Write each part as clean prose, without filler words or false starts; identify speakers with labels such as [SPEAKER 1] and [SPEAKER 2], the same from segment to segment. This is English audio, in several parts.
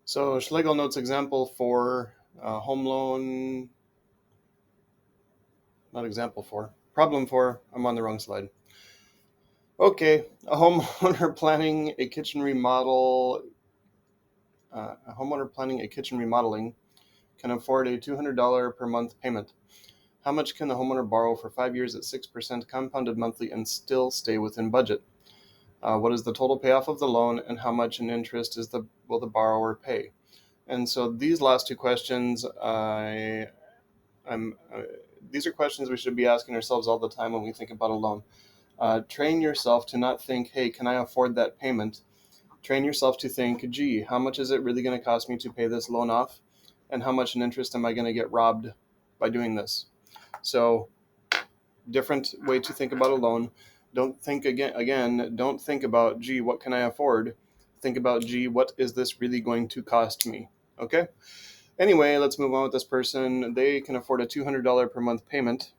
[SPEAKER 1] So Schlegel notes example for home loan, not example for, problem for, I'm on the wrong slide. Okay, a homeowner planning a kitchen remodeling can afford a $200 per month payment. How much can the homeowner borrow for 5 years at 6% compounded monthly and still stay within budget? What is the total payoff of the loan, and how much in interest will the borrower pay? And so these last two questions, these are questions we should be asking ourselves all the time when we think about a loan. Train yourself to not think, hey, can I afford that payment? Train yourself to think, gee, how much is it really going to cost me to pay this loan off? And how much in interest am I going to get robbed by doing this? So, different way to think about a loan. Don't think don't think about, gee, what can I afford? Think about, gee, what is this really going to cost me? Okay? Anyway, let's move on with this person. They can afford a $200 per month payment.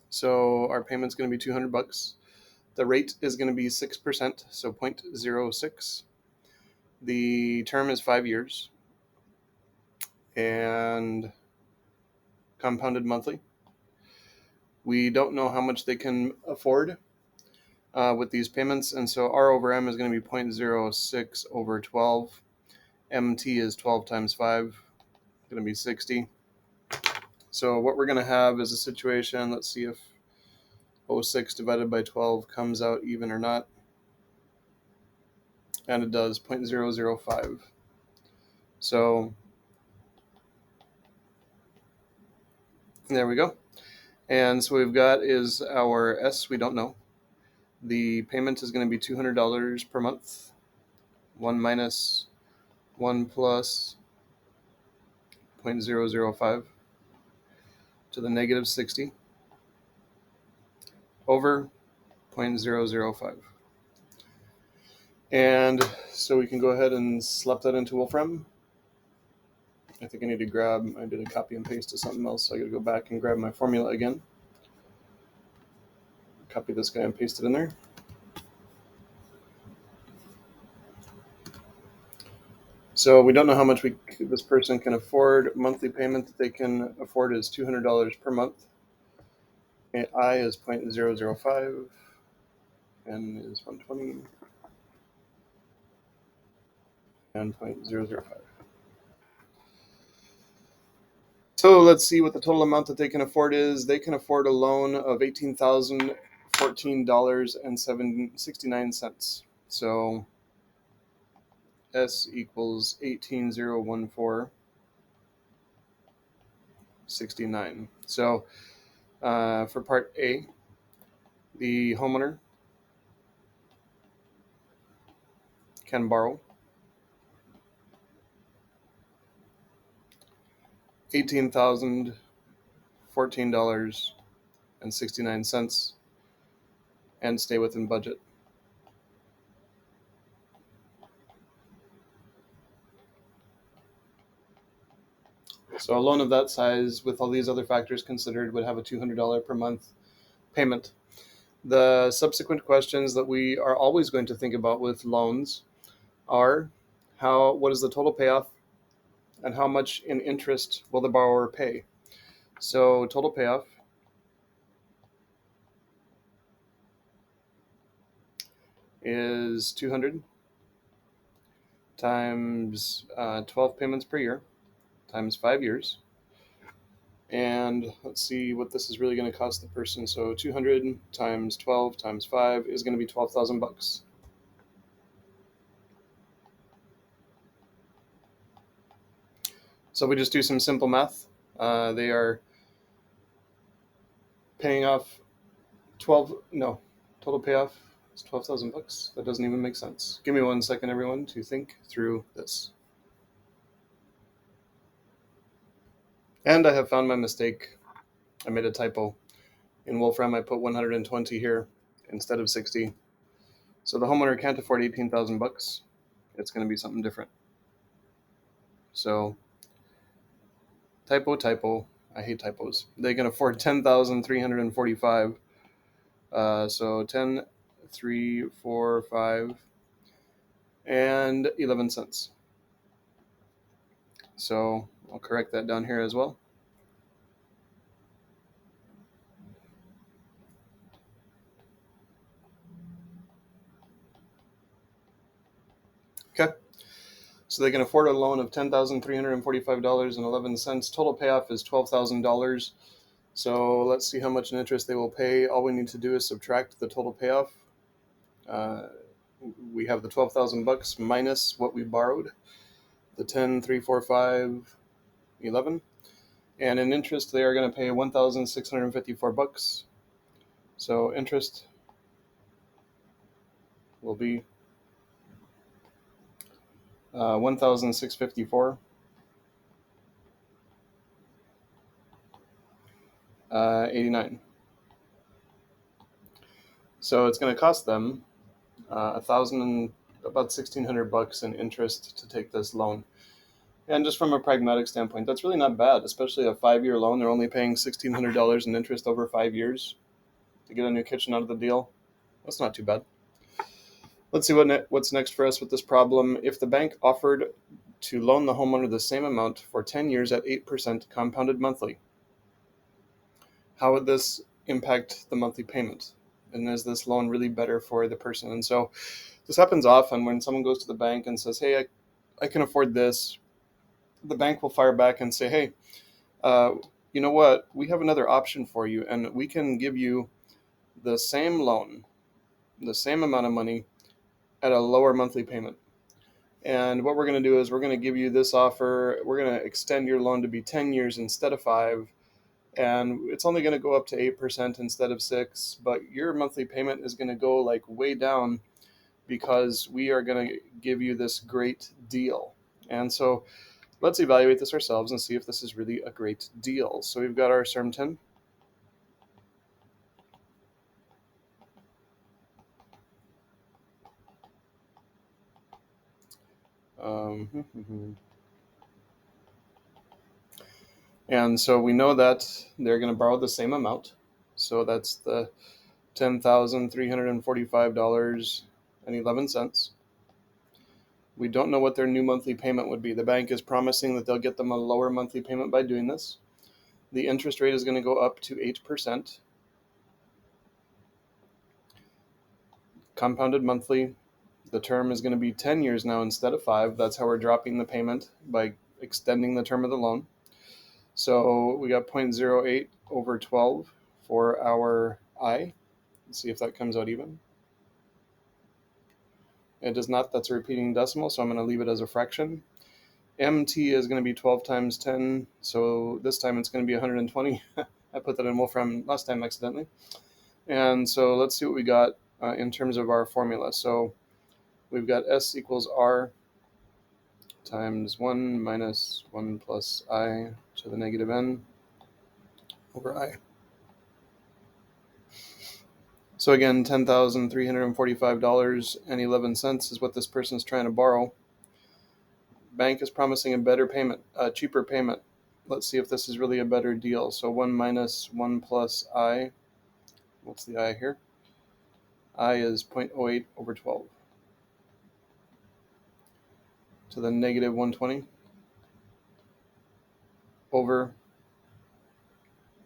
[SPEAKER 1] So our payment's going to be $200. The rate is going to be 6%, so 0.06. The term is 5 years and compounded monthly. We don't know how much they can afford with these payments, and so R over M is going to be 0.06 over 12. MT is 12 times 5, going to be 60. So what we're going to have is a situation, let's see if 06 divided by 12 comes out even or not. And it does, 0.005. So there we go. And so we've got is our S, we don't know. The payment is going to be $200 per month. 1 minus 1 plus 0.005 to the negative 60 over 0.005. And so we can go ahead and slap that into Wolfram. I think I need to I did a copy and paste to something else, so I got to go back and grab my formula again. Copy this guy and paste it in there. So we don't know how much this person can afford. Monthly payment that they can afford is $200 per month. And I is 0.005. N is 120. And 0.005. So let's see what the total amount that they can afford is. They can afford a loan of $18,014.69. So S equals 18,014.69. So for part A, the homeowner can borrow $18,014.69 and stay within budget. So a loan of that size, with all these other factors considered, would have a $200 per month payment. The subsequent questions that we are always going to think about with loans are what is the total payoff and how much in interest will the borrower pay? So total payoff is 200 times 12 payments per year times 5 years. And let's see what this is really going to cost the person. So 200 times 12 times 5 is going to be $12,000. So we just do some simple math. They are paying off total payoff is $12,000. That doesn't even make sense. Give me 1 second, everyone, to think through this. And I have found my mistake. I made a typo. In Wolfram, I put 120 here instead of 60. So the homeowner can't afford $18,000. It's going to be something different. So typo. I hate typos. They can afford 10,345. So 10, 3, 4, 5, and 11 cents. So I'll correct that down here as well. Okay. So they can afford a loan of $10,345.11. Total payoff is $12,000. So let's see how much in interest they will pay. All we need to do is subtract the total payoff. Uh, we have the 12,000 bucks minus what we borrowed, the 10, 3, 4, 5, 11. And in interest, they are going to pay 1,654 bucks. So interest will be 1,654. 89. So it's going to cost them about 1,600 bucks in interest to take this loan. And just from a pragmatic standpoint, that's really not bad, especially a 5-year loan. They're only paying $1,600 in interest over 5 years to get a new kitchen out of the deal. That's not too bad. Let's see what's next for us with this problem. If the bank offered to loan the homeowner the same amount for 10 years at 8% compounded monthly, how would this impact the monthly payment? And is this loan really better for the person? And so this happens often when someone goes to the bank and says, hey, I can afford this. The bank will fire back and say, hey, you know what? We have another option for you, and we can give you the same loan, the same amount of money at a lower monthly payment. And what we're going to do is we're going to give you this offer. We're going to extend your loan to be 10 years instead of 5. And it's only going to go up to 8% instead of 6, but your monthly payment is going to go like way down because we are going to give you this great deal. And so let's evaluate this ourselves and see if this is really a great deal. So we've got our CERM10. And so we know that they're going to borrow the same amount. So that's the $10,345.11. We don't know what their new monthly payment would be. The bank is promising that they'll get them a lower monthly payment by doing this. The interest rate is going to go up to 8%. Compounded monthly. The term is going to be 10 years now instead of 5. That's how we're dropping the payment, by extending the term of the loan. So we got 0.08 over 12 for our I. Let's see if that comes out even. It does not. That's a repeating decimal, so I'm going to leave it as a fraction. MT is going to be 12 times 10, so this time it's going to be 120. I put that in Wolfram last time accidentally. And so let's see what we got in terms of our formula. So we've got S equals R times 1 minus 1 plus I to the negative n over I. So again, $10,345.11 is what this person is trying to borrow. Bank is promising a better payment, a cheaper payment. Let's see if this is really a better deal. So 1 minus 1 plus I. What's the I here? I is 0.08 over 12 to the negative 120 over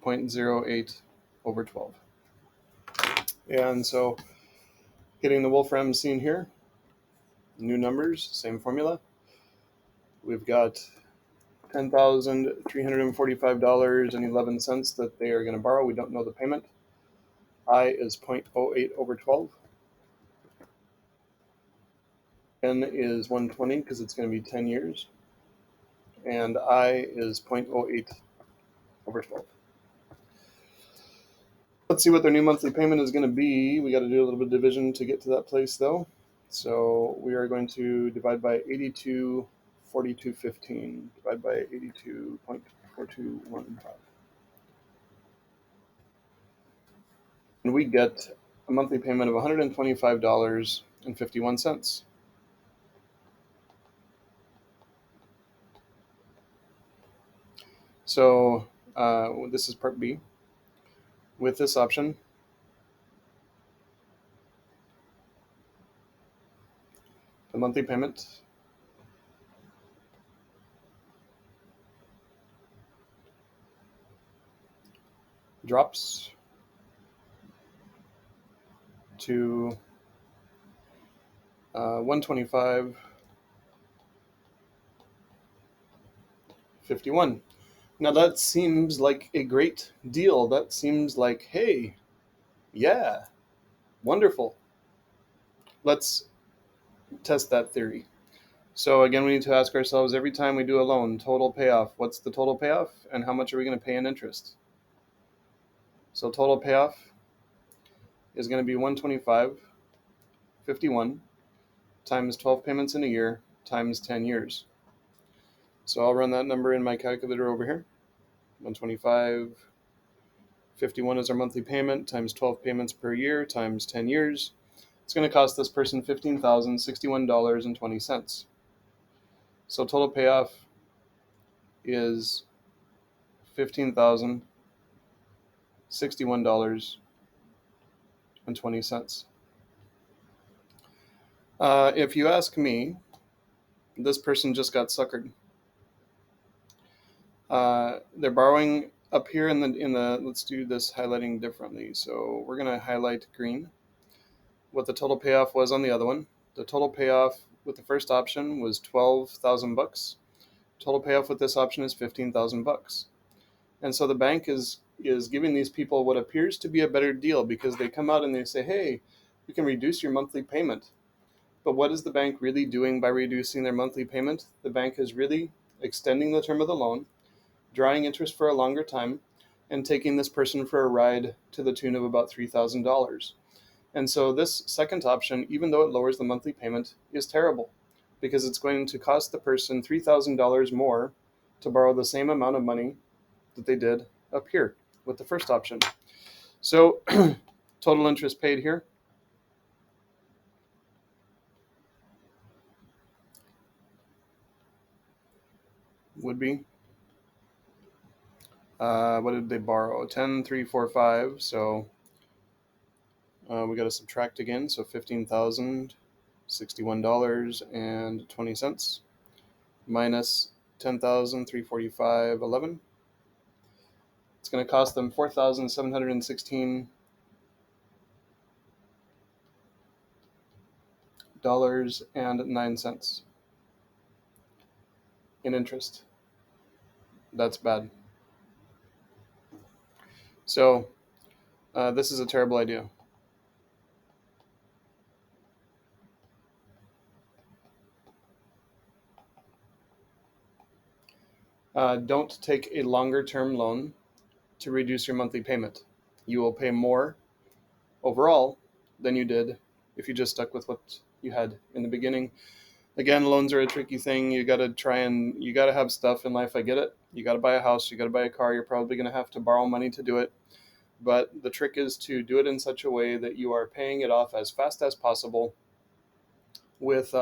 [SPEAKER 1] 0.08 over 12. And so getting the Wolfram scene here, new numbers, same formula. We've got $10,345.11 that they are going to borrow. We don't know the payment. I is 0.08 over 12. N is 120 because it's going to be 10 years. And I is 0.08 over 12. Let's see what their new monthly payment is going to be. We got to do a little bit of division to get to that place, though. So we are going to divide by 82.4215. Divide by 82.4215. And we get a monthly payment of $125.51. So this is part B. With this option, the monthly payment drops to 125.51. Now that seems like a great deal. That seems like, hey, yeah, wonderful. Let's test that theory. So again, we need to ask ourselves every time we do a loan, total payoff. What's the total payoff and how much are we going to pay in interest? So total payoff is going to be 125.51 times 12 payments in a year times 10 years. So I'll run that number in my calculator over here. 125.51 is our monthly payment times 12 payments per year times 10 years. It's going to cost this person $15,061.20. So total payoff is $15,061.20. If you ask me, this person just got suckered. They're borrowing up here in the. Let's do this highlighting differently. So we're gonna highlight green. What the total payoff was on the other one. The total payoff with the first option was $12,000. Total payoff with this option is $15,000. And so the bank is giving these people what appears to be a better deal because they come out and they say, hey, we can reduce your monthly payment. But what is the bank really doing by reducing their monthly payment? The bank is really extending the term of the loan, drawing interest for a longer time, and taking this person for a ride to the tune of about $3,000. And so this second option, even though it lowers the monthly payment, is terrible because it's going to cost the person $3,000 more to borrow the same amount of money that they did up here with the first option. So total interest paid here would be, what did they borrow? 10, 3, 4, 5. So we got to subtract again. So $15,061.20 minus 10,345.11. It's going to cost them $4,716.09 in interest. That's bad. So this is a terrible idea. Don't take a longer term loan to reduce your monthly payment. You will pay more overall than you did if you just stuck with what you had in the beginning. Again, loans are a tricky thing. You got to have stuff in life. I get it. You got to buy a house, you got to buy a car. You're probably going to have to borrow money to do it. But the trick is to do it in such a way that you are paying it off as fast as possible with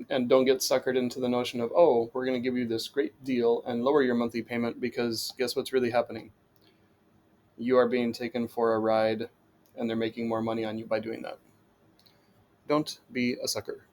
[SPEAKER 1] and don't get suckered into the notion of, oh, we're going to give you this great deal and lower your monthly payment, because guess what's really happening? You are being taken for a ride and they're making more money on you by doing that. Don't be a sucker.